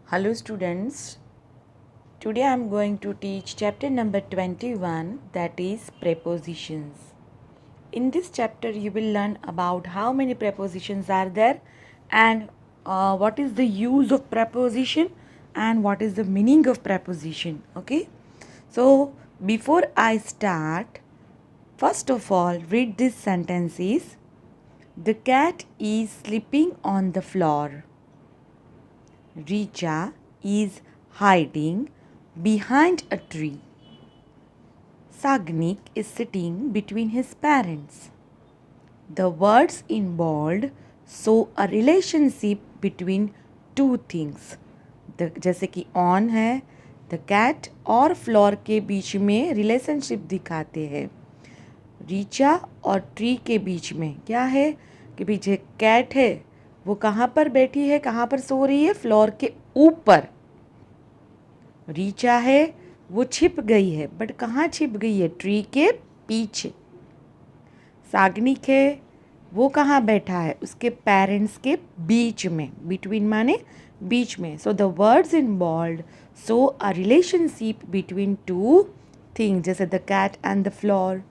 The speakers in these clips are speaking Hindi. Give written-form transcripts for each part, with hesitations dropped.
Hello students, today I am going to teach chapter number 21, that is prepositions. In this chapter you will learn about how many prepositions are there and what is the use of preposition and what is the meaning of preposition. Okay, so before I start, first of all read these sentences. The cat is sleeping on the floor. Richa is hiding behind a tree. Sagnik is sitting between his parents. The words in bold show a relationship between two things. जैसे कि ऑन है, द कैट और फ्लोर के बीच में रिलेशनशिप दिखाते हैं. रीचा और ट्री के बीच में क्या है कि पीछे कैट है, वो कहाँ पर बैठी है, कहाँ पर सो रही है, फ्लोर के ऊपर. रीचा है वो छिप गई है, बट कहाँ छिप गई है, ट्री के पीछे. सागनिक है वो कहाँ बैठा है, उसके पेरेंट्स के बीच में. बिटवीन माने बीच में. So the words in bold show a relationship between two things, जैसे the cat and the floor,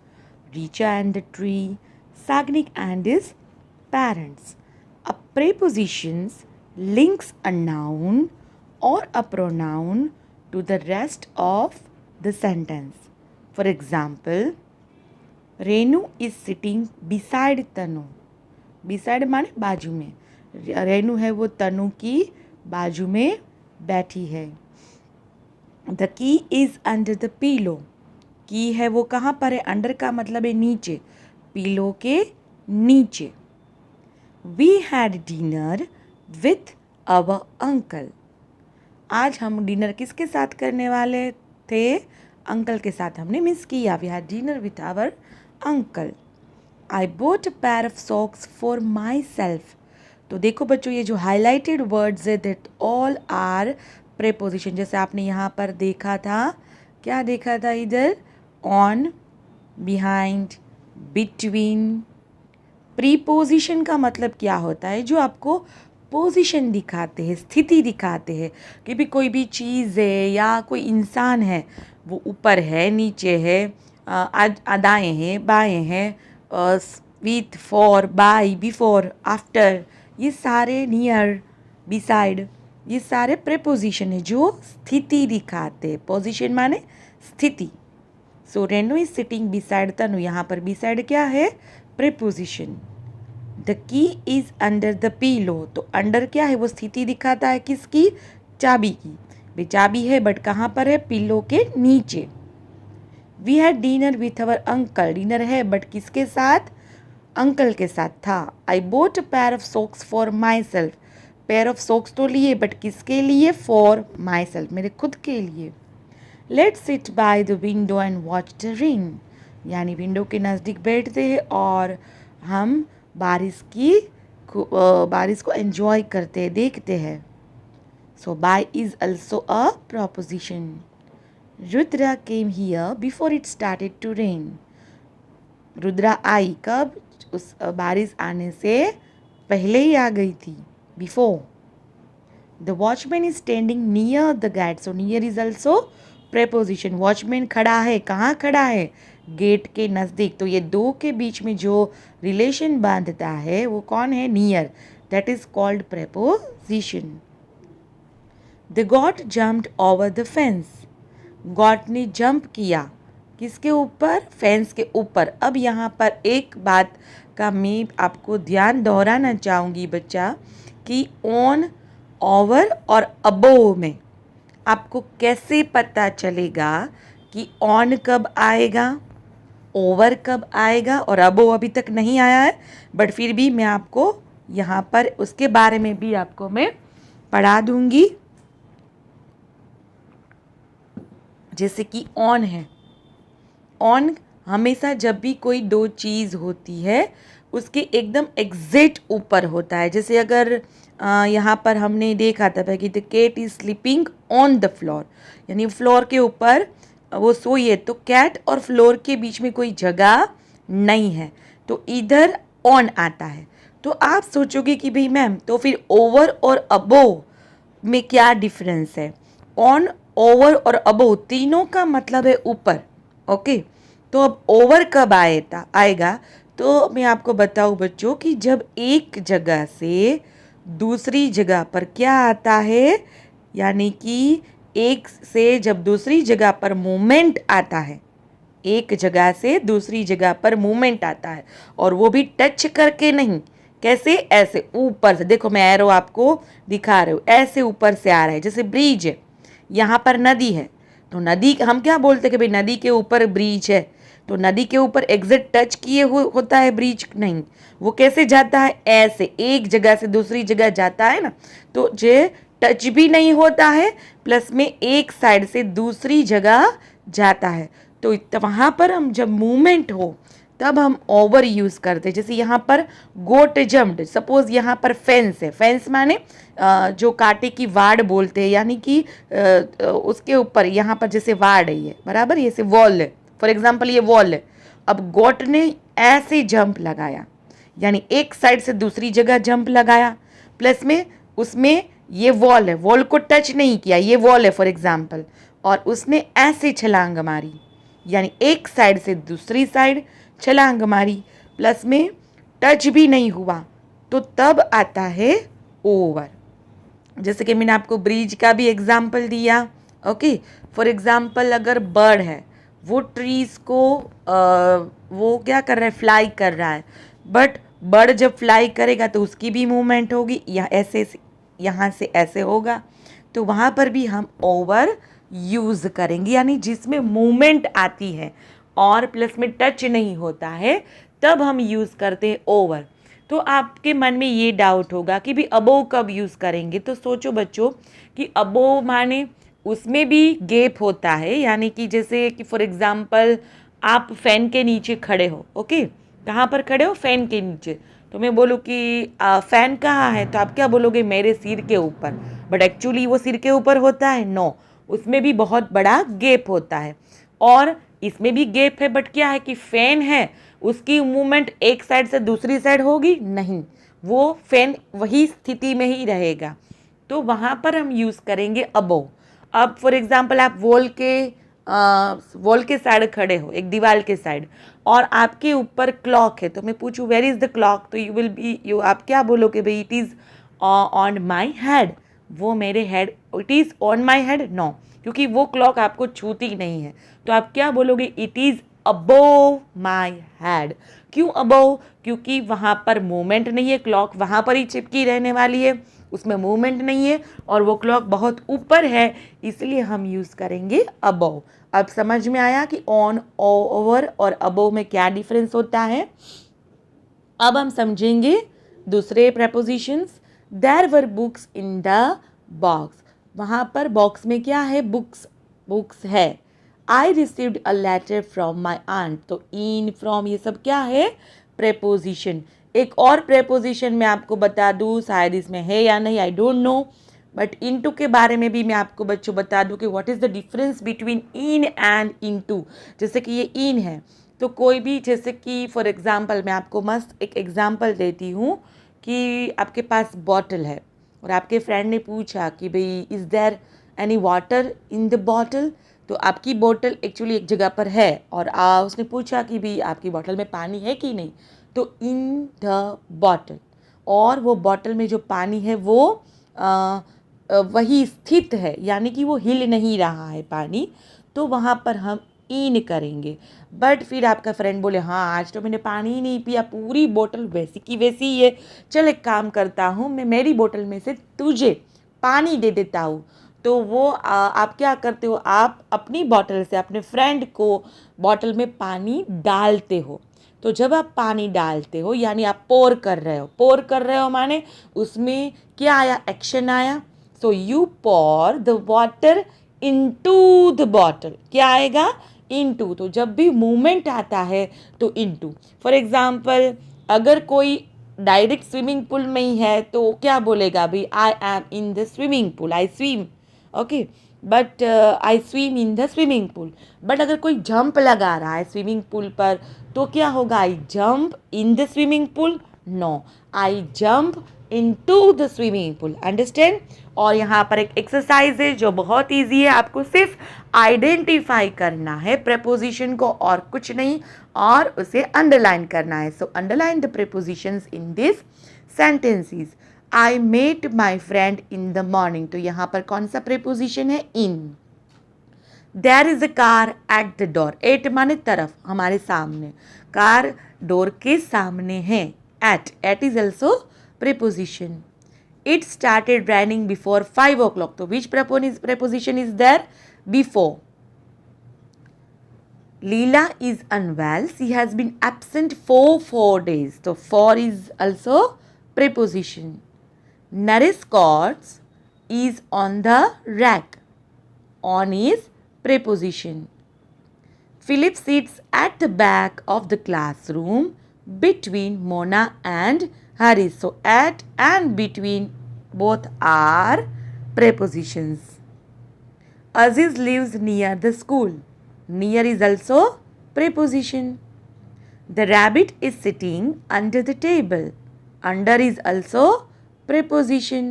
Richa and the tree, Sagnik and his parents. A preposition links a noun or a pronoun to the rest of the sentence. For example, Renu is sitting beside Tanu. Beside माने बाजू में. रेनू है वो तनु की बाजू में बैठी है. The key is under the pillow. की है वो कहाँ पर है, अंडर का मतलब है नीचे, पिलो के नीचे. We had dinner with our uncle. आज हम डिनर किसके साथ करने वाले थे, अंकल के साथ हमने मिस किया. We had dinner with our uncle. I bought a pair of socks for myself. तो देखो बच्चों, ये जो हाईलाइटेड वर्ड्स है दैट ऑल आर प्रेपोजिशन. जैसे आपने यहाँ पर देखा था, क्या देखा था इधर, ऑन, बिहाइंड, बिटवीन. प्रीपोजिशन का मतलब क्या होता है, जो आपको पोजीशन दिखाते हैं, स्थिति दिखाते हैं कि भी कोई भी चीज़ है या कोई इंसान है, वो ऊपर है, नीचे है, दाएं हैं, बाएं हैं, with, for, by, before, after, ये सारे, नियर, बिसाइड, ये सारे प्रेपोजिशन है जो स्थिति दिखाते हैं. पोजीशन माने स्थिति. So Renu is sitting beside Tanu. यहाँ पर बिसाइड क्या है, preposition. The key is under the pillow. तो अंडर क्या है, वो स्थिति दिखाता है किसकी, चाबी की. भाई चाबी है बट कहाँ पर है, पिलो के नीचे. We had dinner with our uncle. Dinner है बट किसके साथ, अंकल के साथ था. I bought a pair of socks for myself. Pair of socks तो लिए बट किसके लिए, फॉर माई सेल्फ, मेरे खुद के लिए. Let's sit by the window and watch the rain. यानी विंडो के नज़दीक बैठते हैं और हम बारिश को एंजॉय करते हैं, देखते हैं. So by is also a preposition. Rudra came here before it started to rain. Rudra आई कब, उस बारिश आने से पहले ही आ गई थी, before. The watchman is standing near the gate. So near is also preposition. Watchman खड़ा है, कहाँ खड़ा है, गेट के नज़दीक. तो ये दो के बीच में जो रिलेशन बांधता है वो कौन है, near. That is called preposition. The got jumped over the fence. Got ने जंप किया किसके ऊपर, फेंस के ऊपर. अब यहाँ पर एक बात का मैं आपको ध्यान दोहराना चाहूँगी बच्चा, कि ऑन, ओवर और अबोव में आपको कैसे पता चलेगा कि ऑन कब आएगा, ओवर कब आएगा और अबोव अभी तक नहीं आया है. बट फिर भी मैं आपको यहाँ पर उसके बारे में भी आपको मैं पढ़ा दूँगी. जैसे कि ऑन है, ऑन हमेशा जब भी कोई दो चीज़ होती है उसके एकदम एग्जैक्ट ऊपर होता है. जैसे अगर यहाँ पर हमने देखा था कि the cat is sleeping on the floor, यानी फ्लोर के ऊपर वो सोई है. तो कैट और फ्लोर के बीच में कोई जगह नहीं है, तो इधर ऑन आता है. तो आप सोचोगे कि भाई मैम तो फिर ओवर और अबोव में क्या डिफरेंस है। ऑन, ओवर और अबोव तीनों का मतलब है ऊपर। ओके, तो अब ओवर कब आएगा, तो मैं आपको बताऊं बच्चों कि जब एक जगह से दूसरी जगह पर क्या आता है, यानी कि एक से जब दूसरी जगह पर मूवमेंट आता है, एक जगह से दूसरी जगह पर मूवमेंट आता है, और वो भी टच करके नहीं। कैसे? ऐसे ऊपर से। देखो मैं एरो आपको दिखा रही हूँ, ऐसे ऊपर से आ रहा है। जैसे ब्रिज है, यहाँ पर नदी है, तो नदी हम क्या बोलते हैं कि भाई नदी के ऊपर ब्रिज है, तो नदी के ऊपर एग्जिट टच किए होता है ब्रिज? नहीं। वो कैसे जाता है? ऐसे एक जगह से दूसरी जगह जाता है ना, तो जे टच भी नहीं होता है, प्लस में एक साइड से दूसरी जगह जाता है। तो वहाँ पर हम जब मूवमेंट हो तब हम ओवर यूज़ करते हैं। जैसे यहाँ पर गोट जम्प्ड, सपोज यहाँ पर फेंस है, फेंस माने जो कांटे की वाड़ बोलते हैं, यानी कि उसके ऊपर यहाँ पर जैसे वाड़ है ये, बराबर, ये से वॉल है, फॉर एग्जाम्पल ये वॉल है। अब गोट ने ऐसे जंप लगाया, यानी एक साइड से दूसरी जगह जंप लगाया, प्लस में उसमें ये वॉल है, वॉल को टच नहीं किया, ये वॉल है फॉर एग्जाम्पल, और उसने ऐसे छलांग मारी, यानी एक साइड से दूसरी साइड छलांग मारी, प्लस में टच भी नहीं हुआ, तो तब आता है ओवर। जैसे कि मैंने आपको ब्रिज का भी एग्जाम्पल दिया। ओके, फॉर एग्जाम्पल अगर बर्ड है, वो ट्रीज को वो क्या कर रहा है, फ्लाई कर रहा है, बट बर्ड जब फ्लाई करेगा तो उसकी भी मूवमेंट होगी, या ऐसे यहाँ से ऐसे होगा, तो वहाँ पर भी हम ओवर यूज़ करेंगे, यानी जिसमें मूवमेंट आती है और प्लस में टच नहीं होता है, तब हम यूज़ करते हैं ओवर। तो आपके मन में ये डाउट होगा कि भी अबोव कब यूज़ करेंगे, तो सोचो बच्चों कि अबोव माने उसमें भी गैप होता है, यानी कि जैसे कि फॉर एग्जांपल आप फैन के नीचे खड़े हो। ओके, कहाँ पर खड़े हो? फैन के नीचे। तो मैं बोलूँ कि फ़ैन कहाँ है, तो आप क्या बोलोगे? मेरे सिर के ऊपर। बट एक्चुअली वो सिर के ऊपर होता है? नो, उसमें भी बहुत बड़ा गैप होता है, और इसमें भी गैप है, बट क्या है कि फैन है, उसकी मूवमेंट एक साइड से दूसरी साइड होगी नहीं, वो फैन वही स्थिति में ही रहेगा, तो वहाँ पर हम यूज़ करेंगे अबोव। अब फॉर एग्जांपल आप वॉल के साइड खड़े हो, एक दीवार के साइड, और आपके ऊपर क्लॉक है, तो मैं पूछूं वेयर इज़ द क्लॉक, तो यू आप क्या बोलोगे? भाई it is on my head, वो मेरे head, it is on my head? No, क्योंकि वो क्लॉक आपको छूती नहीं है, तो आप क्या बोलोगे? It is above my head. क्यों अबोव? क्योंकि वहाँ पर मूवमेंट नहीं है, क्लॉक वहाँ पर ही चिपकी रहने वाली है, उसमें मूवमेंट नहीं है, और वो क्लॉक बहुत ऊपर है, इसलिए हम यूज़ करेंगे अबोव। अब समझ में आया कि ऑन, ओवर और अबोव में क्या डिफरेंस होता है। अब हम समझेंगे दूसरे prepositions. There were books in the box, वहाँ पर बॉक्स में क्या है? बुक्स, बुक्स है। I received a letter from my aunt, तो इन, फ्रॉम, ये सब क्या है? प्रेपोजिशन। एक और प्रेपोजिशन मैं आपको बता दूँ, शायद इसमें है या नहीं, I don't know, but into के बारे में भी मैं आपको बच्चों बता दूँ कि what is the difference between in and into. जैसे कि ये इन है, तो कोई भी, जैसे कि फॉर एग्जांपल मैं आपको मस्त एक एग्जांपल देती हूँ कि आपके पास बॉटल है, और आपके फ्रेंड ने पूछा कि भाई is there any water in the bottle, तो आपकी बोतल एक्चुअली एक जगह पर है, और उसने पूछा कि भाई आपकी बोतल में पानी है कि नहीं, तो इन द बॉटल, और वो बॉटल में जो पानी है वो वही स्थित है, यानी कि वो हिल नहीं रहा है पानी, तो वहाँ पर हम इन करेंगे। बट फिर आपका फ्रेंड बोले हाँ आज तो मैंने पानी ही नहीं पिया, पूरी बोतल वैसी की वैसी ही है, चल एक काम करता हूँ, मैं मेरी बोतल में से तुझे पानी दे देता हूँ। तो वो आप क्या करते हो? आप अपनी बोतल से अपने फ्रेंड को बोतल में पानी डालते हो। तो जब आप पानी डालते हो, यानी आप पोर कर रहे हो, पोर कर रहे हो माने उसमें क्या आया? एक्शन आया। So you pour the water into the bottle, क्या आएगा? इनटू। तो जब भी मूवमेंट आता है तो इनटू। फॉर एग्जाम्पल अगर कोई डायरेक्ट स्विमिंग पूल में ही है तो क्या बोलेगा? भाई I am in the swimming pool, I swim. Okay, but I swim in the swimming pool. But अगर कोई जंप लगा रहा है स्विमिंग पूल पर तो क्या होगा? I jump in the swimming pool? No, I jump into the swimming pool. Understand? और यहाँ पर एक एक्सरसाइज है जो बहुत ईजी है, आपको सिर्फ आइडेंटिफाई करना है प्रेपोजिशन को और कुछ नहीं, और उसे अंडरलाइन करना है. So underline the prepositions in this sentences. I met my friend in the morning. तो यहाँ पर कौन सा प्रेपोजिशन है? In. There is a car at the door. At माने तरफ, हमारे सामने. कार डोर के सामने है. At is also preposition. It started raining before 5 o'clock. So which preposition is there? Before. Leela is unwell. She has been absent for 4 days. So for is also preposition. Naresh Scott's is on the rack. On is preposition. Philip sits at the back of the classroom between Mona and Harris. So at and between both are prepositions. Aziz lives near the school. Near is also preposition. The rabbit is sitting under the table. Under is also preposition.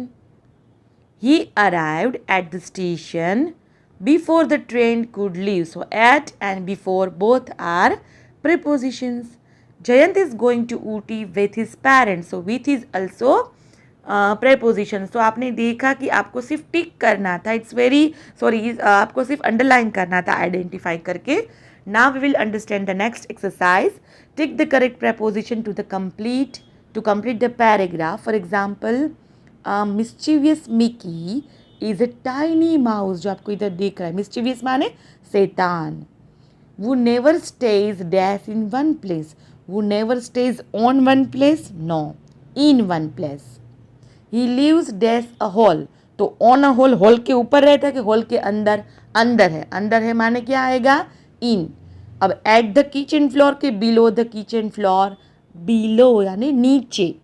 He arrived at the station before the train could leave. So at and before both are prepositions. Jayant is going to Ooty with his parents. So with is also preposition. So आपने देखा कि आपको सिर्फ टिक करना था. इट्स वेरी सॉरी, आपको सिर्फ अंडरलाइन करना था आइडेंटिफाई करके. Now we will understand the next exercise. Tick the correct preposition to complete the paragraph. For example, mischievous Mickey is a tiny mouse. जो आपको इधर देख रहा है, mischievous माने शैतान. Who never stays dash in one place. Who never stays on one place? No, in one place. He lives dash a hole. तो on a hole, hole के ऊपर रहता है कि hole के अंदर? अंदर है. अंदर है माने क्या आएगा? in. अब at the kitchen floor के below the kitchen floor? below यानी नीचे.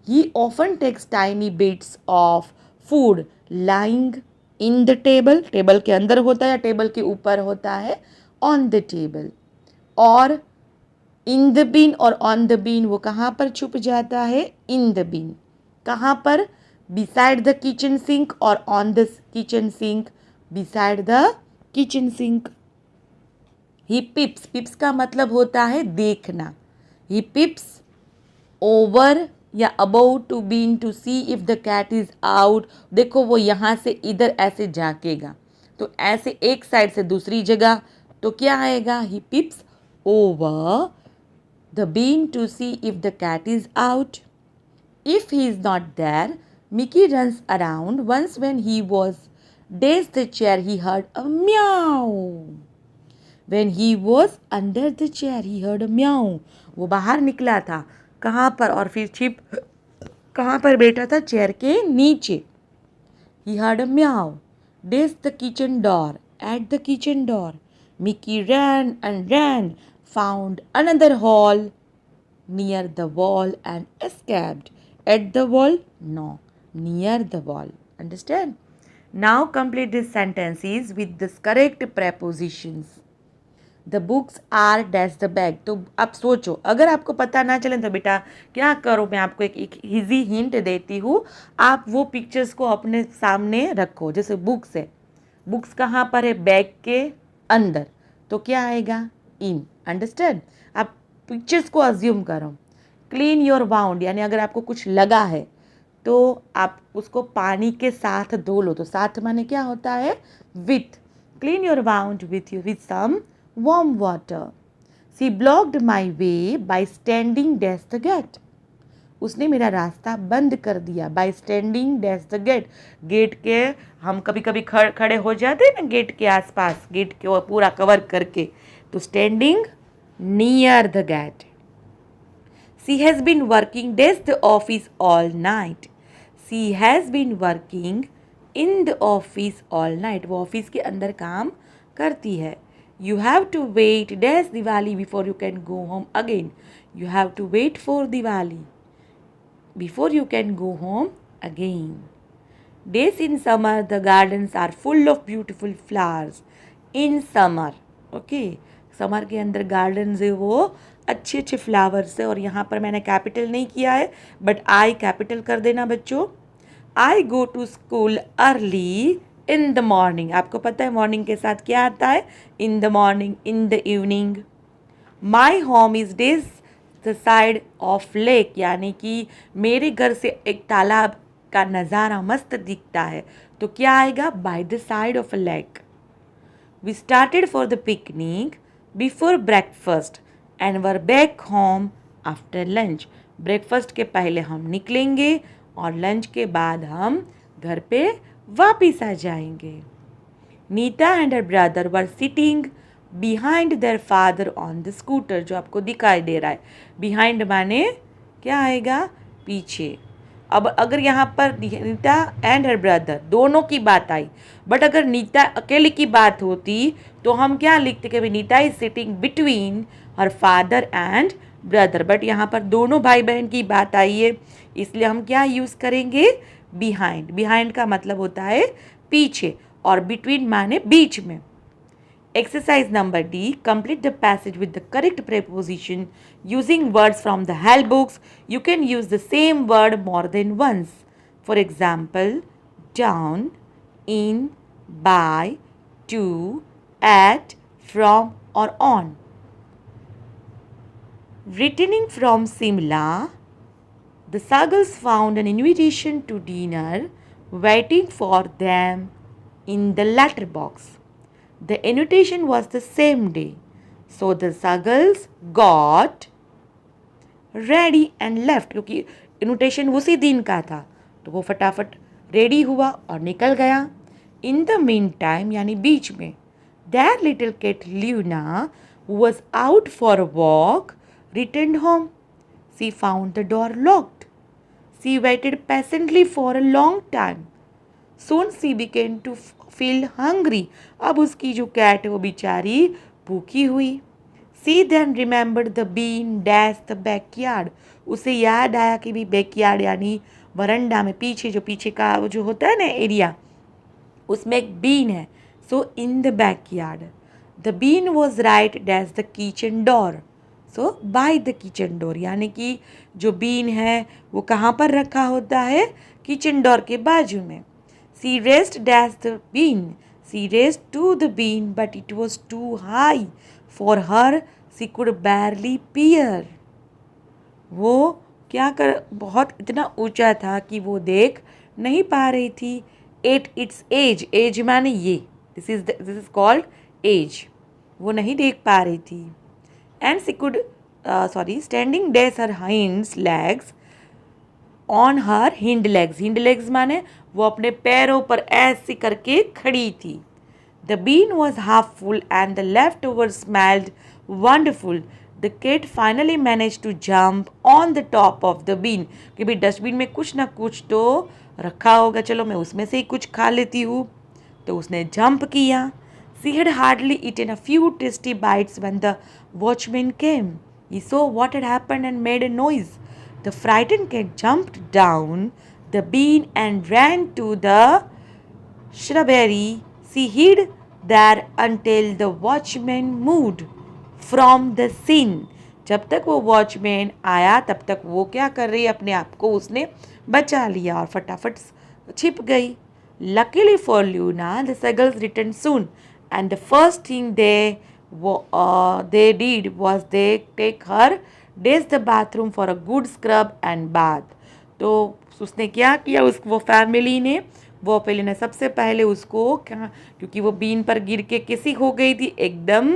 He often takes tiny bits of food lying in the table. Table के अंदर होता है या टेबल के ऊपर होता है? on the table. और in the bin और on the bin वो कहाँ पर छुप जाता है? in the bin. कहाँ पर? beside the kitchen sink और on the kitchen sink? beside the kitchen sink. He peeps का मतलब होता है देखना. He peeps over या above to bin to see if the cat is out. देखो वो यहाँ से इधर ऐसे झाँकेगा, तो ऐसे एक साइड से दूसरी जगह, तो क्या आएगा? He peeps over the bin to see if the cat is out. If he is not there, Mickey runs around. Once when he was dazed the chair, he heard a meow. When he was under the chair, he heard a meow. वो बाहर निकला था. कहाँ पर? और फिर छिप कहाँ पर बैठा था? चेयर के नीचे. He heard a meow. Dazed the kitchen door. At the kitchen door, Mickey ran and ran, found another hole near the wall and escaped. At the wall? No, near the wall. Understand? Now complete these sentences with the correct prepositions. The books are dash the bag. तो आप सोचो, अगर आपको पता ना चले तो बेटा क्या करो, मैं आपको एक इजी हिंट देती हूँ. आप वो पिक्चर्स को अपने सामने रखो. जैसे बुक्स है, बुक्स कहाँ पर है? बैग के अंदर, तो क्या आएगा? इन. अंडरस्टैंड? आप पिक्चर्स को अज्यूम करो. क्लीन योर वाउंड यानी अगर आपको कुछ लगा है तो आप उसको पानी के साथ धो लो. तो साथ माने क्या होता है? With. Clean your wound with some warm water. She blocked my way by standing dash the gate. उसने मेरा रास्ता बंद कर दिया. by standing dash the gate. Gate के हम कभी कभी खड़े हो जाते हैं ना गेट के आसपास, गेट के पूरा कवर करके, तो standing near the gate. She has been working dash the office all night. She has been working in the office all night. वो ऑफिस के अंदर काम करती है. You have to wait dash Diwali before you can go home again. You have to wait for Diwali before you can go home again. Days in summer the gardens are full of beautiful flowers. In summer, okay, summer के अंदर गार्डन्स है वो अच्छे अच्छे फ्लावर्स है और यहाँ पर मैंने कैपिटल नहीं किया है, बट आई कैपिटल कर देना बच्चों। I go to school early in the morning. आपको पता है मॉर्निंग के साथ क्या आता है? In the morning, in the evening. My home is this the side of lake, यानी कि मेरे घर से एक तालाब का नज़ारा मस्त दिखता है। तो क्या आएगा? By the side of a lake. We started for the picnic before breakfast and were back home after lunch. Breakfast के पहले हम निकलेंगे और लंच के बाद हम घर पे वापिस आ जाएंगे। Neeta and her brother were sitting behind their father on the scooter, जो आपको दिखाई दे रहा है। बिहाइंड माने क्या आएगा? पीछे। अब अगर यहाँ पर नीता एंड हर ब्रदर दोनों की बात आई, बट अगर नीता अकेले की बात होती तो हम क्या लिखते कि Neeta is sitting between her father and brother, but यहाँ पर दोनों भाई बहन की बात आई है, इसलिए हम क्या यूज़ करेंगे? बिहाइंड। बिहाइंड का मतलब होता है पीछे और बिटवीन माने बीच में। Exercise number D. Complete the passage with the correct preposition using words from the help books. You can use the same word more than once. For example, down, in, by, to, at, from or on. Returning from Simla, the Sagals found an invitation to dinner waiting for them in the letterbox. The invitation was the same day, so the Sagals got ready and left. क्योंकि इन्विटेशन उसी दिन का था तो वो फटाफट रेडी हुआ और निकल गया। In the meantime, यानी बीच में, their little cat Luna, who was out for a walk, returned home. She found the door locked. She waited patiently for a long time. Soon she began to feel hungry. अब उसकी जो कैट है वो बेचारी भूखी हुई। She then remembered the bean dash the backyard. उसे याद आया कि भी बैकयार्ड यानी वरंडा में पीछे का वो जो होता है ना एरिया, उसमें एक बीन है। So in the backyard the been was right dash the kitchen door. So by the kitchen door, यानी कि जो बीन है वो कहाँ पर रखा होता है? किचन डोर के बाजू में। She raced dash the bean. She raced to the bean, but it was too high for her. She could barely peer. वो क्या कर बहुत इतना ऊंचा था कि वो देख नहीं पा रही थी। At its age, age माने ये, this is called age. वो नहीं देख पा रही थी। And she could standing dash her hind legs on her hind legs. Hind legs माने वो अपने पैरों पर ऐसे करके खड़ी थी। The been was half full and the leftover smelled wonderful. The cat finally manage to jump on the top of the bin, कि भाई डस्टबिन में कुछ ना कुछ तो रखा होगा, चलो मैं उसमें से ही कुछ खा लेती हूँ। तो उसने जंप किया। She had hardly eaten a few tasty bites when the watchman came. He saw what had happened and made a noise. The frightened cat jumped down the bean and ran to the shrubbery. She hid there until the watchman moved from the scene. जब तक वो वॉचमैन आया तब तक वो क्या कर रही है? अपने आप को उसने बचा लिया और फटाफट छिप गई। Luckily for Luna, the Sagals returned soon, and the first thing they did was they take her dash the bathroom for a good scrub and bath. तो उसने क्या किया? वो फैमिली ने वो पहले ने सबसे पहले उसको क्योंकि वो बीन पर गिर के कैसी हो गई थी? एकदम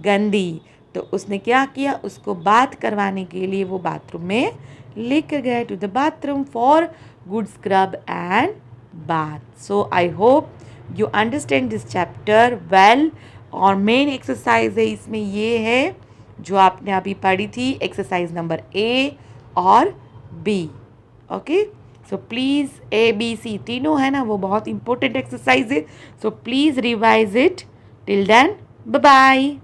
गंदी। तो उसने क्या किया? उसको बात करवाने के लिए वो बाथरूम में लेकर गए, to the bathroom for good scrub and bath. So I hope you understand this chapter well. और मेन एक्सरसाइज है इसमें ये है जो आपने अभी पढ़ी थी, एक्सरसाइज नंबर ए और B. Okay, so please A B C तीनों है ना, वो बहुत इंपॉर्टेंट एक्सरसाइज है। So please revise it. Till then, bye bye.